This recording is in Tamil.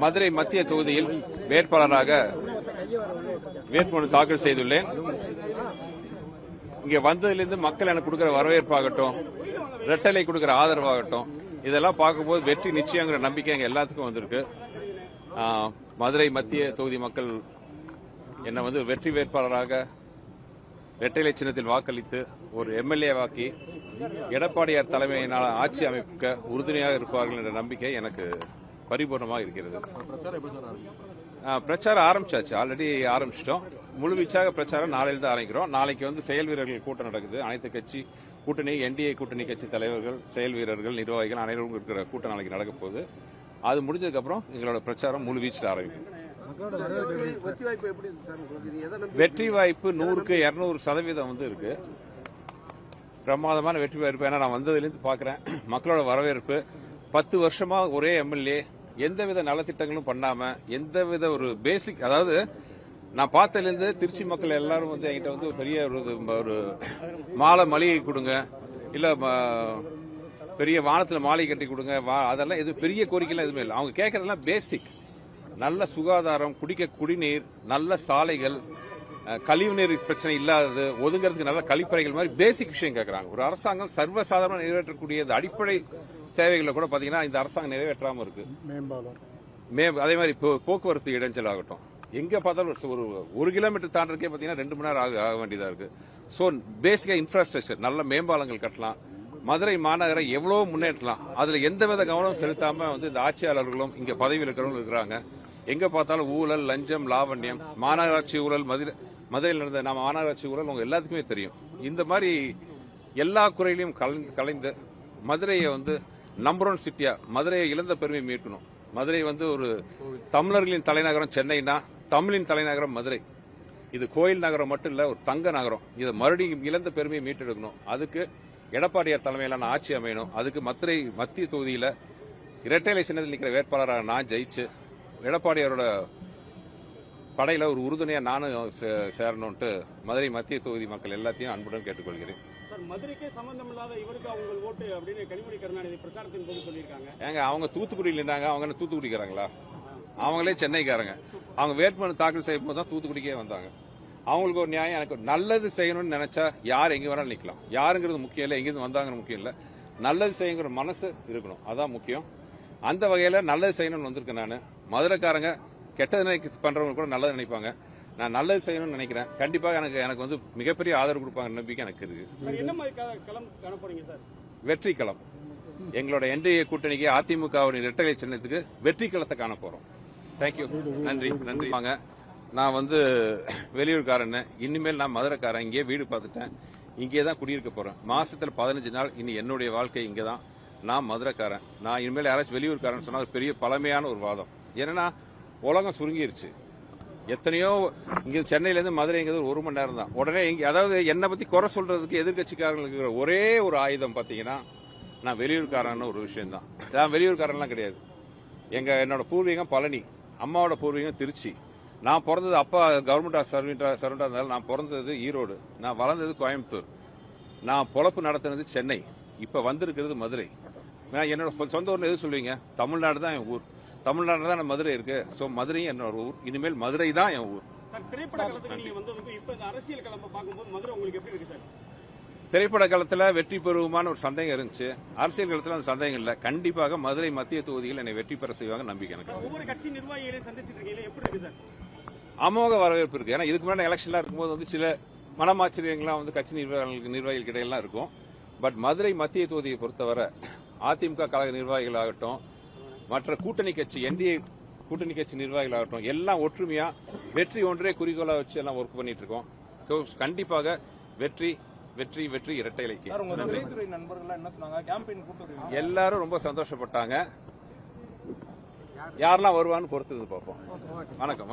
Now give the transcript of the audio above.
மதுரை மத்திய தொகுதியில் வேட்பாளராக வேட்புமனு தாக்கல் செய்துள்ளேன். இங்கே வந்ததிலிருந்து மக்கள் எனக்கு கொடுக்கிற வரவேற்பாகட்டும், ரெட்டலை கொடுக்கிற ஆதரவாகட்டும், இதெல்லாம் பார்க்கும்போது வெற்றி நிச்சயங்கிற நம்பிக்கை எங்க எல்லாத்துக்கும் வந்திருக்கு. மதுரை மத்திய தொகுதி மக்கள் என்னை வெற்றி வேட்பாளராக இரட்டை சின்னத்தில் வாக்களித்து ஒரு எம்எல்ஏ வாக்கி எடப்பாடியார் தலைமையினால் ஆட்சி அமைக்க உறுதுணையாக இருப்பார்கள் என்ற நம்பிக்கை எனக்கு பரிபூர்ணமாக இருக்கிறது. பிரச்சாரம் ஆரம்பிச்சாச்சு, ஆல்ரெடி ஆரம்பிச்சிட்டோம். முழுவீச்சாக பிரச்சாரம் நாளையில் தான் ஆரம்பிக்கிறோம். நாளைக்கு செயல் வீரர்கள் கூட்டம் நடக்குது. அனைத்து கட்சி கூட்டணி, என்டிஏ கூட்டணி கட்சி தலைவர்கள், செயல் வீரர்கள், நிர்வாகிகள் அனைவரும் இருக்கிற கூட்டம் நாளைக்கு நடக்க போகுது. அது முடிஞ்சதுக்கு அப்புறம் எங்களோட பிரச்சாரம் முழுவீச்சில் ஆரம்பிக்கும். வெற்றி வாய்ப்பு 100க்கு 200% இருக்கு. பிரமாதமான வெற்றி வாய்ப்பு. ஏன்னா நான் வந்ததுலேருந்து பார்க்குறேன் மக்களோட வரவேற்பு. 10 வருஷமா ஒரே எம்எல்ஏ, எந்தவித நலத்திட்டங்களும் பண்ணாம, எந்தவித ஒரு பேசிக், அதாவது நான் பார்த்ததுலேருந்து திருச்சி மக்கள் எல்லாரும் என்கிட்ட ஒரு பெரிய ஒரு மாலை மளிகை கொடுங்க, இல்ல பெரிய வானத்தில் மாலை கட்டி கொடுங்க, அதெல்லாம் எது பெரிய கோரிக்கைலாம் எதுவுமே இல்லை. அவங்க கேட்கறதெல்லாம் பேசிக். நல்ல சுகாதாரம், குடிக்க குடிநீர், நல்ல சாலைகள், கழிவுநீர் பிரச்சனை இல்லாதது, ஒதுங்கிறதுக்கு நல்ல கழிப்பறைகள் மாதிரி பேசிக் விஷயம் கேட்கறாங்க. ஒரு அரசாங்கம் சர்வசாதாரண நிறைவேற்றக்கூடிய அடிப்படை சேவைகளை கூட பாத்தீங்கன்னா இந்த அரசாங்கம் நிறைவேற்றாம இருக்கு. அதே மாதிரி போக்குவரத்து இடைஞ்சல் ஆகட்டும், எங்க பார்த்தாலும் ஒரு கிலோமீட்டர் தாண்டறதுக்கே பாத்தீங்கன்னா 2 மணி நேரம் ஆக வேண்டியதா இருக்கு. சோ பேசிக்கா இன்ஃப்ராஸ்ட்ரக்சர், நல்ல மேம்பாலங்கள் கட்டலாம், மதுரை மாநகரை எவ்வளவு முன்னேற்றலாம். அதுல எந்தவித கவனம் செலுத்தாம இந்த ஆட்சியாளர்களும் இங்க பதவியில் இருக்கிறவங்களும் இருக்கிறாங்க. எங்க பார்த்தாலும் ஊழல், லஞ்சம், லாவண்யம், மாநகராட்சி ஊழல், மதுரையில் நடந்த நம்ம மாநகராட்சி ஊழல் உங்க எல்லாத்துக்குமே தெரியும். இந்த மாதிரி எல்லா குறைகளையும் கலைந்து மதுரையை நம்பர் 1 சிட்டியா, மதுரையை இழந்த பெருமையை மீட்கணும். மதுரை ஒரு தமிழர்களின் தலைநகரம் சென்னைனா, தமிழின் தலைநகரம் மதுரை. இது கோயில் நகரம் மட்டும் இல்ல, ஒரு தங்க நகரம். இதை மறுபடியும் இழந்த பெருமையை மீட்டெடுக்கணும். அதுக்கு எடப்பாடியார் தலைமையிலான ஆட்சி அமையணும். அதுக்கு மதுரை மத்திய தொகுதியில இரட்டை சின்னத்தில் நிற்கிற வேட்பாளராக நான் ஜெயிச்சு எடப்பாடியாரோட படையில ஒரு உறுதுணையா நானும் சேரணும்ட்டு மதுரை மத்திய தொகுதி மக்கள் எல்லாத்தையும் அன்புடன் கேட்டுக்கொள்கிறேன். மதுரைக்கே சம்பந்தம் இல்லாத இவருக்கு அவங்க ஓட்டு அப்படின்னு கனிமொழி கருணாநிதி பிரச்சாரத்தின் போது சொல்லியிருக்காங்க. ஏங்க அவங்க தூத்துக்குடியில் இருந்தாங்க, அவங்க தூத்துக்குடிக்காரங்களா? அவங்களே சென்னைக்காரங்க. அவங்க வேட்புமனு தாக்கல் செய்யும் போது தான் தூத்துக்குடிக்கே வந்தாங்க. அவங்களுக்கு ஒரு நியாயம். எனக்கு நல்லது செய்யணும்னு நினைச்சா யார் எங்க வேணாலும் நிக்கலாம். யாருங்கிறது முக்கியம் இல்லை, எங்கிருந்து வந்தாங்க முக்கியம் இல்லை. நல்லது செய்யுங்கிற மனசு இருக்கணும், அதான் முக்கியம். அந்த வகையில நல்லது செய்யணும்னு வந்திருக்கேன். நான் மதுரைக்காரங்க கெட்டது பண்றவங்க கூட நல்லது நினைப்பாங்க. நான் நல்லது செய்யணும்னு நினைக்கிறேன். கண்டிப்பாக எனக்கு மிகப்பெரிய ஆதரவு கொடுப்பாங்க நம்பிக்கை எனக்கு இருக்கு. வெற்றி களம். எங்களோட என்டிஏ கூட்டணிக்கு அதிமுகவின் இரட்டை சின்னத்துக்கு வெற்றி களத்தை காண போறோம். தேங்க்யூ. நன்றி. வாங்க. நான் வெளியூர்காரன், இனிமேல் நான் மதுரைக்காரன். இங்கே வீடு பார்த்துட்டேன், இங்கே தான் குடியிருக்க போறேன். மாசத்துல 15 நாள் இனி என்னுடைய வாழ்க்கை இங்கே தான். நான் மதுரைக்காரன். நான் இனிமேல் யாராச்சும் வெளியூர்காரன் சொன்னா பெரிய பழமையான ஒரு வாதம். ஏன்னா உலகம் சுருங்கிருச்சு. எத்தனையோ இங்க சென்னையிலேருந்து மதுரைங்கிறது 1 மணி நேரம் தான். உடனே அதாவது என்னை பத்தி குறை சொல்றதுக்கு எதிர்கட்சிக்காரங்களுக்கு இருக்கிற ஒரே ஒரு ஆயுதம் பாத்தீங்கன்னா நான் வெளியூர்காரன் ஒரு விஷயம் தான். நான் வெளியூர்காரன்லாம் கிடையாது. என்னோட பூர்வீகம் பழனி, அம்மாவோட பூர்வீகம் திருச்சி. நான் பிறந்தது, அப்பா கவர்மெண்ட் சர்வெண்டா இருந்தாலும் நான் பிறந்தது ஈரோடு, நான் வளர்ந்தது கோயம்புத்தூர், நான் பொழப்பு நடத்தினது சென்னை, இப்ப வந்திருக்கிறது மதுரை. என்னோட சொந்த ஊர்னு எது சொல்லுவீங்க? தமிழ்நாடு தான் என் ஊர். தமிழ்நாடு தான் மதுரை இருக்கு. சோ மதுரையும் என்னோட ஊர். இனிமேல் மதுரை தான் என் ஊர். திரைப்பட காலத்துல வெற்றி பெறுவோமான ஒரு சந்தேகம் இருந்துச்சு. அரசியல் காலத்துல அந்த சந்தேகம் இல்ல. கண்டிப்பாக மதுரை மத்திய தொகுதியில் என்னை வெற்றி பெற செய்வாங்க நம்பிக்கை எனக்கு. அமோக வரவேற்பு இருக்கு. ஏன்னா இதுக்கு முன்னாடி எலெக்ஷன்லாம் இருக்கும்போது சில மனமாச்சரியங்கள்லாம் கட்சி நிர்வாகிகள் கிடையெல்லாம் இருக்கும். பட் மதுரை மத்திய தொகுதியை பொறுத்தவரை அதிமுக கழக நிர்வாகிகளாகட்டும், மற்ற கூட்டணி கட்சி என்டிஏ கூட்டணி கட்சி நிர்வாகிகளாகட்டும், எல்லாம் ஒற்றுமையா வெற்றி ஒன்றே குறிக்கோளா வச்சு எல்லாம் ஒர்க் பண்ணிட்டு இருக்கோம். கண்டிப்பாக வெற்றி வெற்றி வெற்றி இரட்டை இலைக்கு. எல்லாரும் ரொம்ப சந்தோஷப்பட்டாங்க. யாரெல்லாம் வருவான்னு பொறுத்து பார்ப்போம். வணக்கம்.